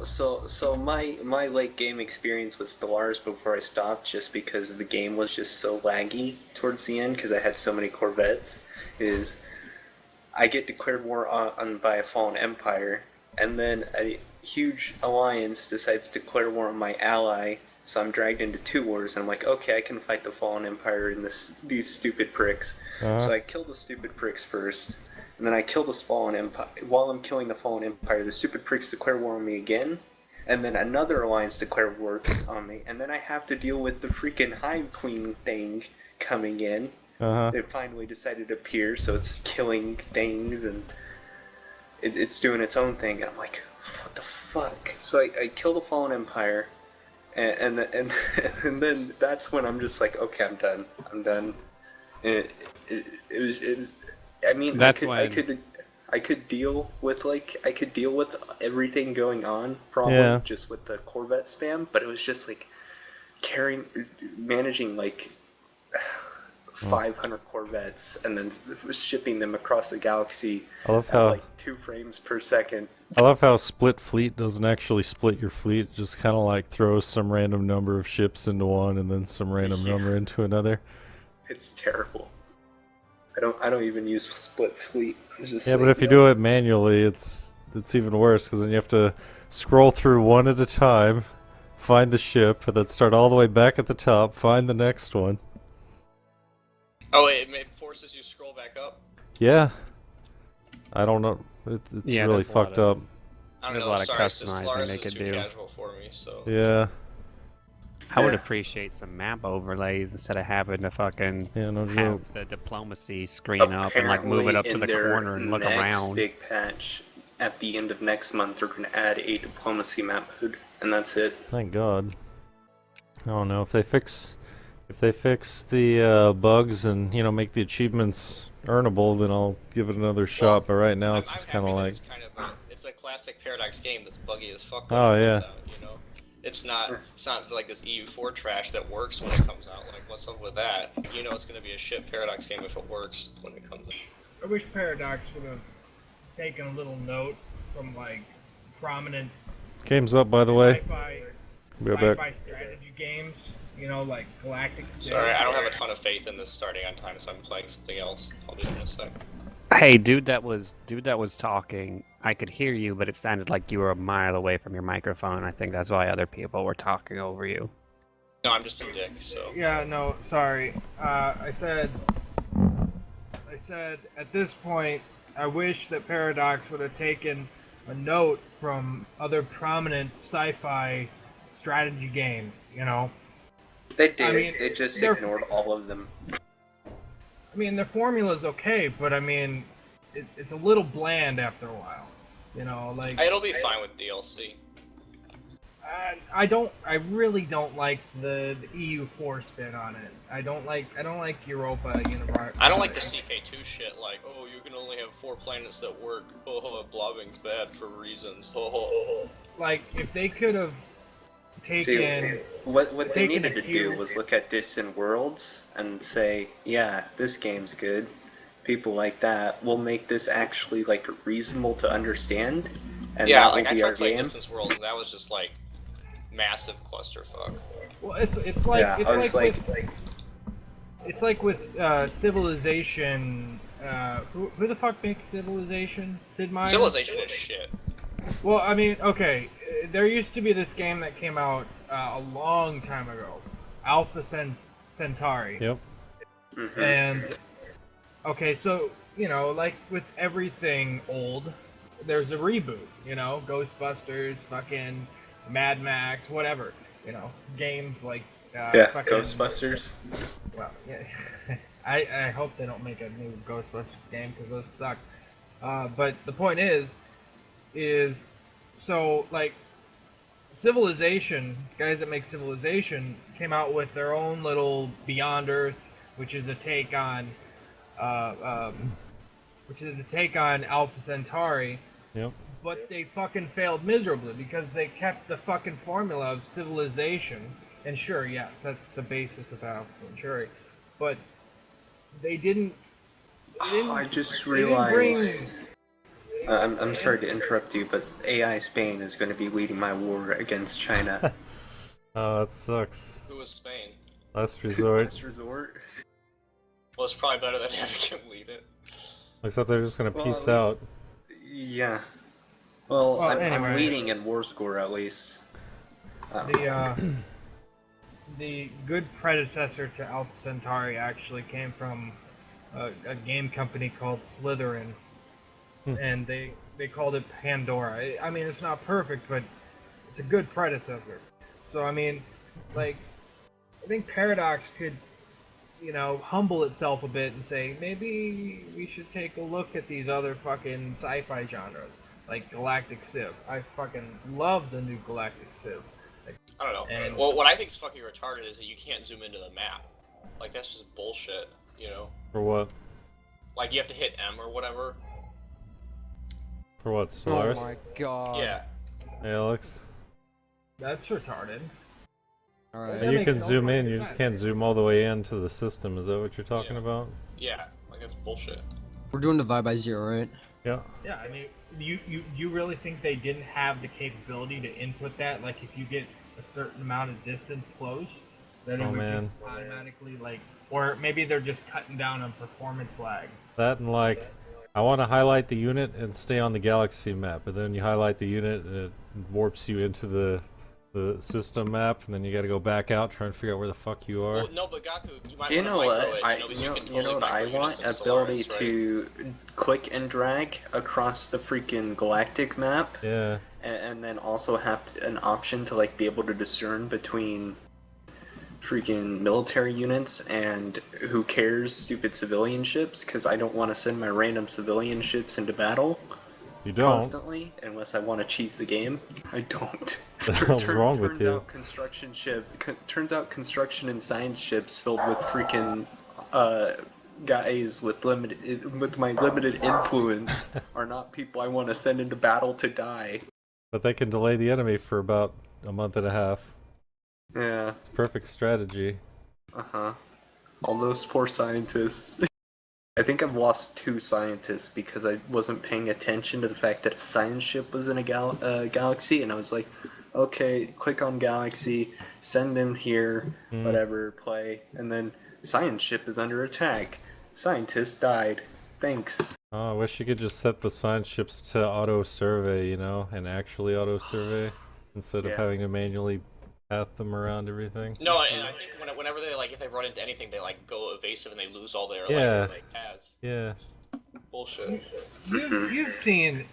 So my late game experience with Stellaris before I stopped, just because the game was just so laggy towards the end because I had so many Corvettes, is I get declared war on by a fallen empire, and then a huge alliance decides to declare war on my ally. So I'm dragged into two wars, and I'm like, okay, I can fight the fallen empire and these stupid pricks. Uh-huh. So I kill the stupid pricks first, and then I kill this fallen empire. While I'm killing the fallen empire, the stupid pricks declare war on me again, and then another alliance declare war on me, and then I have to deal with the freaking Hive Queen thing coming in. Uh-huh. It finally decided to appear, so it's killing things and it's doing its own thing. And I'm like, what the fuck? So I kill the fallen empire, and then that's when I'm just like, okay, I'm done. I'm done. It was. I mean, That's I could deal with everything going on, probably Yeah. just with the Corvette spam, but it was just like managing like 500 Corvettes and then shipping them across the galaxy I love at how like 2 frames per second. split fleet doesn't actually split your fleet. It just kind of like throws some random number of ships into one and then some random number into another. It's terrible. I don't even use split fleet. It's just Yeah, like, but if you do it manually, it's even worse because then you have to scroll through one at a time, find the ship, and then start all the way back at the top, find the next one. Oh wait, it forces you to scroll back up? Yeah. I don't know. It's Yeah, really there's a lot fucked of- up. I don't There's a know, lot of sorry, it's customizing Stellaris they is could too do. casual for me, so... Yeah. I would appreciate some map overlays instead of having to fucking Yeah, no have joke. the diplomacy screen up and like move it up to the corner and look next around. big patch at the end of next month, they're going to add a diplomacy map mode, and that's it. Thank God. I don't know if they fix the bugs and make the achievements earnable, then I'll give it another shot. But right now, it's just kind of like, it's a classic Paradox game that's buggy as fuck when Oh, it yeah. comes out, you know? It's not like this EU4 trash that works when it comes out. Like, what's up with that? You know it's gonna be a shit Paradox game if it works when it comes out. I wish Paradox would have taken a little note from like prominent game's up, by the way. Be right sci-fi back. strategy games. Like Galactic. Sorry, I don't have a ton of faith in this starting on time, so I'm playing something else. I'll be in a sec. Hey, dude that was talking. I could hear you, but it sounded like you were a mile away from your microphone. I think that's why other people were talking over you. No, I'm just a dick, so... Yeah, no, sorry. I said at this point, I wish that Paradox would have taken a note from other prominent sci-fi strategy games. They did. I mean, they just they're- ignored all of them. I mean, their formula's okay, but I mean, it's a little bland after a while. Like It'll be fine with DLC. I really don't like the EU4 spin on it. I don't like Europa Universe. I don't like the CK2 shit, like, oh, you can only have 4 planets that work. Oh, blobbing's bad for reasons. Oh. Like, if they could have taken... See, what they needed to do huge- was look at Distant Worlds and say, yeah, this game's good. People like that will make this actually like reasonable to understand. And Yeah, that like, will I be tried our playing game. Distance Worlds, and that was just, like, massive clusterfuck. Well, it's like Yeah, I was it's like with Civilization. Who the fuck makes Civilization? Sid Meier? Civilization is shit. Well, I mean, okay, there used to be this game that came out a long time ago, Alpha Centauri. Yep. Mhm. And okay, so like with everything old, there's a reboot. Ghostbusters, fucking Mad Max, whatever. Games like Yeah, fucking, Ghostbusters. Well, yeah. I hope they don't make a new Ghostbusters game because those suck. But the point is so like Civilization, guys that make Civilization came out with their own little Beyond Earth, which is a take on Alpha Centauri. Yep. But they fucking failed miserably because they kept the fucking formula of Civilization. And sure, yes, that's the basis of Alpha Centauri. But they didn't. Oh, I just They didn't bring. realized. I'm sorry to interrupt you, but AI Spain is going to be leading my war against China. Oh, that sucks. Who was Spain? Last resort. Last resort. Well, it's probably better than having him lead it. Except they're just gonna Well, peace at least- out. Yeah. Well, Well, I'm anyway. leading in war score at least. The good predecessor to Alpha Centauri actually came from a game company called Slytherin, and they called it Pandora. I mean, it's not perfect, but it's a good predecessor. So I mean, like, I think Paradox could, humble itself a bit and say maybe we should take a look at these other fucking sci-fi genres, like Galactic Civ. I fucking love the new Galactic Civ. I don't know. And- Well, what I think is fucking retarded is that you can't zoom into the map. Like, that's just bullshit, For what? Like, you have to hit M or whatever. For what, Stellaris? Oh my god. Yeah. Hey, Alex? That's retarded. Alright. That You makes can no zoom in, fucking you just sense. can't zoom all the way into the system. Is that what you're talking Yeah. about? Yeah. Like, that's bullshit. We're doing divide by zero, right? Yeah. Yeah, I mean, you really think they didn't have the capability to input that? Like, if you get a certain amount of distance close, that it Oh, would man. just automatically, like, or maybe they're just cutting down on performance lag. That and like, I want to highlight the unit and stay on the galaxy map, but then you highlight the unit and it warps you into the system map, and then you got to go back out trying to figure out where the fuck you are. Well, no, but Gaku, you might You want to know micro what? it, because you can totally you know what I micro want? units in Ability Stellaris, right? to click and drag across the freaking galactic map, Yeah. and then also have an option to like be able to discern between freaking military units and who cares stupid civilian ships, because I don't want to send my random civilian ships into battle You don't. constantly unless I want to cheese the game. I don't. The hell's wrong with turns you? out turns out construction and science ships filled with freaking guys with my limited influence are not people I want to send into battle to die. But they can delay the enemy for about a month and a half. Yeah. It's perfect strategy. Uh-huh. All those poor scientists. I think I've lost 2 scientists because I wasn't paying attention to the fact that a science ship was in a galaxy, and I was like, okay, click on galaxy, send them here, whatever, play, and then science ship is under attack. Scientist died. Thanks. Oh, I wish you could just set the science ships to auto survey, and actually auto survey instead of Yeah. having to manually path them around everything. No, and I think whenever they, like, if they run into anything, they, like, go evasive and they lose all their, Yeah. like paths. Yeah. Bullshit. You've seen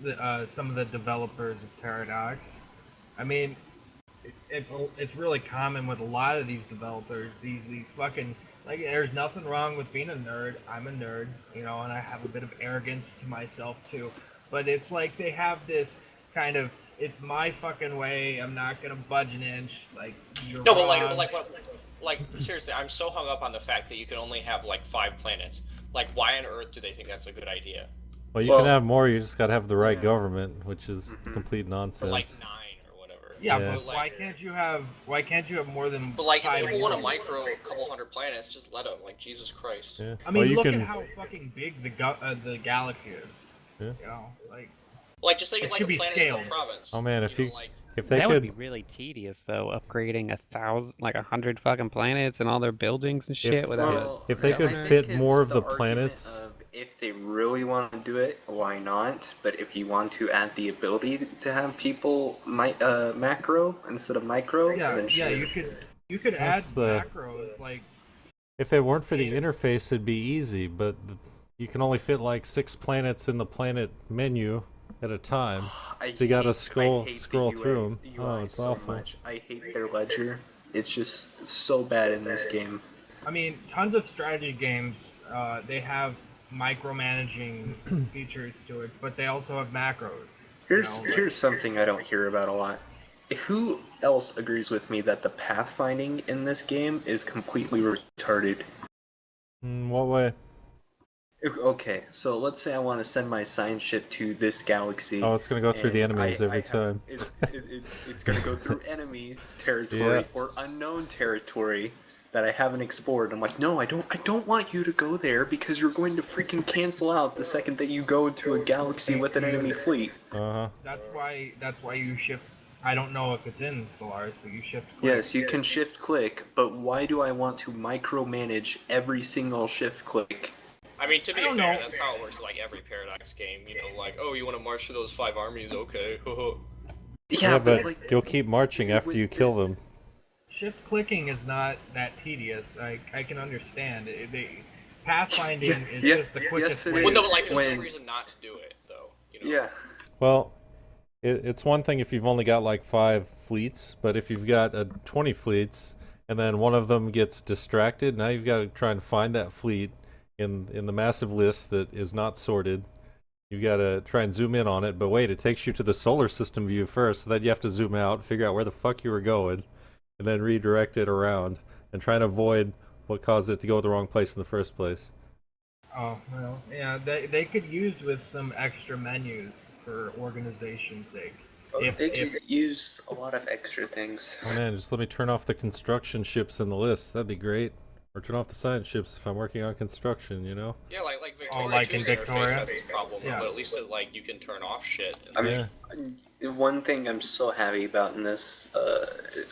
the some of the developers of Paradox. I mean, it's really common with a lot of these developers. These fucking, like, there's nothing wrong with being a nerd. I'm a nerd, and I have a bit of arrogance to myself too. But it's like they have this kind of, it's my fucking way. I'm not gonna budge an inch. Like, you're No, but wrong. like seriously, I'm so hung up on the fact that you can only have like 5 planets. Like, why on earth do they think that's a good idea? Well, you Well- can have more, you just gotta have the right Yeah. government, which is complete For nonsense. like 9 or whatever. Yeah, Yeah. but why can't you have more than? But like, if 5 people want to worlds? micro a couple hundred planets, just let them. Like, Jesus Christ. Yeah. I mean, well, you look can, at how fucking big the galaxy is. Yeah. Like, Like, just make It it like should a be planet in some scaled. province. Oh, man, if know, you- like, if they That would could, be really tedious, though, upgrading 1,000, like 100 fucking planets and all their buildings and shit without Well, if they I could think fit it's more of the argument planets- of if they really want to do it, why not? But if you want to add the ability to have people macro instead of micro, yeah, then sure. you could add That's the- macros like. if it weren't for the interface, it'd be easy, but you can only fit like 6 planets in the planet menu at a time. So you gotta scroll the through them. UI Oh, it's so awful. much. I hate their ledger. It's just so bad in this game. I mean, tons of strategy games, they have micromanaging features to it, but they also have macros. Here's something I don't hear about a lot. Who else agrees with me that the pathfinding in this game is completely retarded? What way? Okay, so let's say I want to send my science ship to this galaxy. Oh, it's gonna go through the and enemies every have- time. It's going to go through enemy territory Yeah. or unknown territory. that I haven't explored. I'm like, no, I don't want you to go there because you're going to freaking cancel out the second that you go to a galaxy with an enemy fleet. Uh-huh. That's why you shift. I don't know if it's in Stellaris, but you shift. Click. Yes, you can shift click, but why do I want to micromanage every single shift click? I mean, to be I don't fair, know. that's how it works in, like, every Paradox game. You know, like, oh, you want to march through those 5 armies? Okay. Yeah, but like, you'll keep marching after you kill them. Shift clicking is not that tedious. I can understand. Pathfinding is just the quickest way. Well, no, but, like, there's When- no reason not to do it, though. You know? Yeah. Well, it's one thing if you've only got like 5 fleets, but if you've got 20 fleets and then one of them gets distracted, now you've got to try and find that fleet in the massive list that is not sorted. You've got to try and zoom in on it, but wait, it takes you to the solar system view first, so then you have to zoom out, figure out where the fuck you were going, and then redirect it around and try and avoid what caused it to go the wrong place in the first place. Oh well, yeah. They could use with some extra menus for organization's sake. They could use a lot of extra things. Oh man, just let me turn off the construction ships in the list. That'd be great. Or turn off the science ships if I'm working on construction, you know? Yeah, like Victoria like in 2's Victoria? interface has its problem, Yeah. but at least like you can turn off shit. I mean, one thing I'm so happy about in this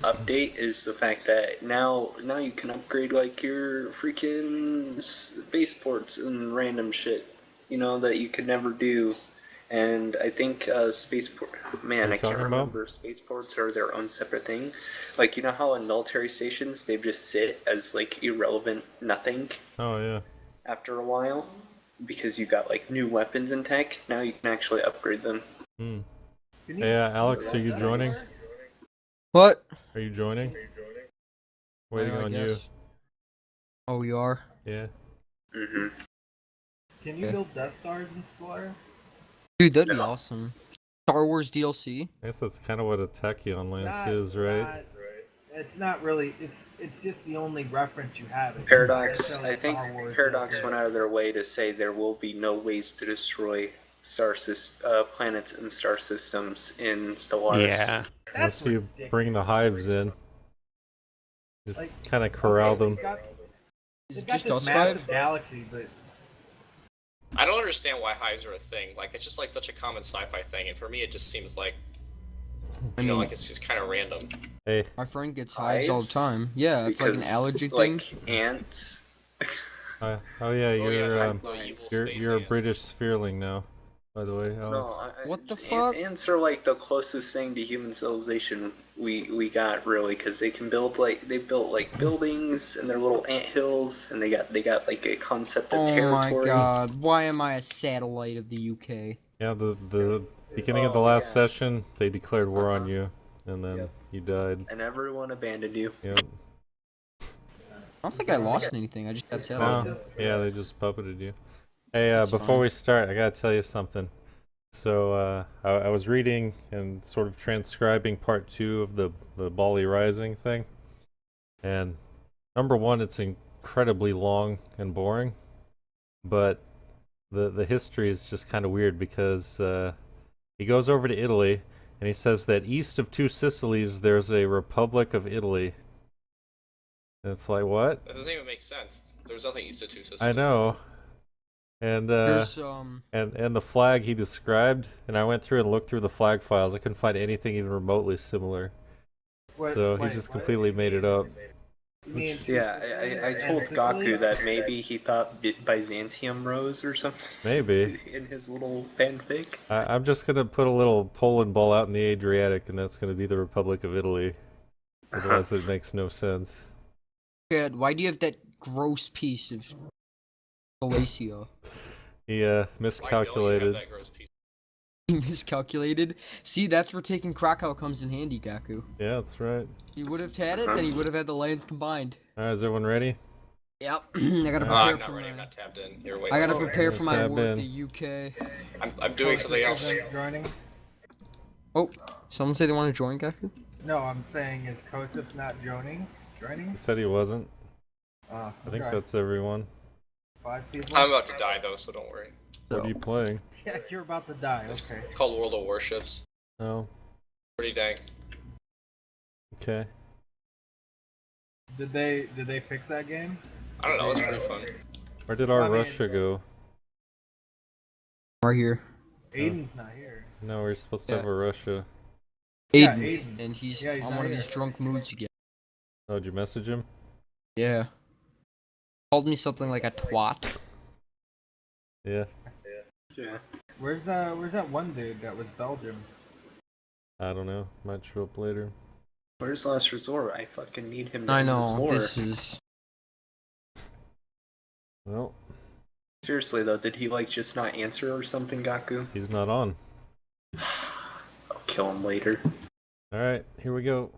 update is the fact that now you can upgrade like your freaking spaceports and random shit, you know, that you could never do. And I think spaceport, man, I can't talking about? remember. Spaceports are their own separate thing. Like, you know how in military stations they just sit as like irrelevant nothing Oh yeah. after a while because you got like new weapons and tech. Now you can actually upgrade them. Hmm. Hey, Alex, are you joining? What? Are you joining? Waiting I on you. guess. Oh, you are? Yeah. Mm-hmm. Can you Okay. build Death Stars in Stellaris? Dude, that'd be awesome. Star Wars DLC? I guess that's kind of what a tachyon lance is, right? It's not really. It's just the only reference you have. It Paradox, doesn't I think Star Wars Paradox DLC. went out of their way to say there will be no ways to destroy planets and star systems in Stellaris. Yeah. Unless That's you ridiculous. bring the hives in. Just Like, kind of corral Okay, them. Is They've it got just this us massive 5? galaxy, but I don't understand why hives are a thing. Like, it's just like such a common sci-fi thing, and for me, it just seems like, I you know, mean, like it's just kind of random. Hey, my friend gets hives all the Hives? time. Yeah, it's like an Because, allergy thing. like ants. oh yeah, Oh yeah, you're the evil you're space you're a ants. British sphereling now, by the way, Alex. No, What the fuck? Ants are like the closest thing to human civilization we got really, because they can build they built like buildings and their little ant hills, and they got like a concept of Oh territory. my god, why am I a satellite of the UK? Yeah, the beginning of the Oh, last yeah. session, they declared war on Uh-huh. you, and then Yep. you died. And everyone abandoned you. Yep. I don't think I lost anything, I just got satellite. No, yeah, they just puppeted you. Hey, That's before fine. we start, I gotta tell you something. So, I was reading and sort of transcribing part 2 of the Bali Rising thing. And number 1, it's incredibly long and boring. But the history is just kind of weird because he goes over to Italy and he says that east of 2 Sicilies, there's a Republic of Italy. And it's like, what? That doesn't even make sense. There's nothing east of 2 systems. I know. And There's, and the flag he described, and I went through and looked through the flag files. I couldn't find anything even remotely similar. So he just completely made it up. You mean Yeah, I told Sicily? Gaku that maybe he thought Byzantium rose or something Maybe. in his little fanfic. I'm just gonna put a little Poland ball out in the Adriatic, and that's gonna be the Republic of Italy. Otherwise, it makes no sense. Chad, why do you have that gross piece of Galacia? He Why don't you miscalculated. have that gross piece? Miscalculated? See, that's where taking Krakow comes in handy, Gaku. Yeah, that's right. He would have had it, then he would have had the lands combined. Alright, is everyone ready? Yep. I gotta prepare I'm for not ready. my... I'm not tapped in. You're waiting. I gotta Oh, prepare for my tab war with in. the UK. I'm doing something else. Isn't joining? Oh, someone say they want to join, Gaku? No, I'm saying is Kosif not joining? Joining? He said he wasn't. I think okay. that's everyone. 5 people. I'm about to die though, so don't worry. What are you playing? Yeah, you're about to die. It's Okay. called World of Warships. Oh, Pretty dang. okay. Did they fix that game? I don't know. It's pretty fun. Where did our I mean, Russia go? Right here. Aiden's not here. No, we're supposed to have a Russia. Yeah, Aiden. Aiden. And he's Yeah, he's on not one of here. his drunk moods again. Oh, did you message him? Yeah. Called me something like a twat. Yeah. Yeah. Where's that one dude that was Belgium? I don't know. Might show up later. Where's Last Resort? I fucking need him to I end this know, war. this is... Well, Seriously though, did he like just not answer or something, Gaku? he's not on. I'll kill him later. Alright, here we go.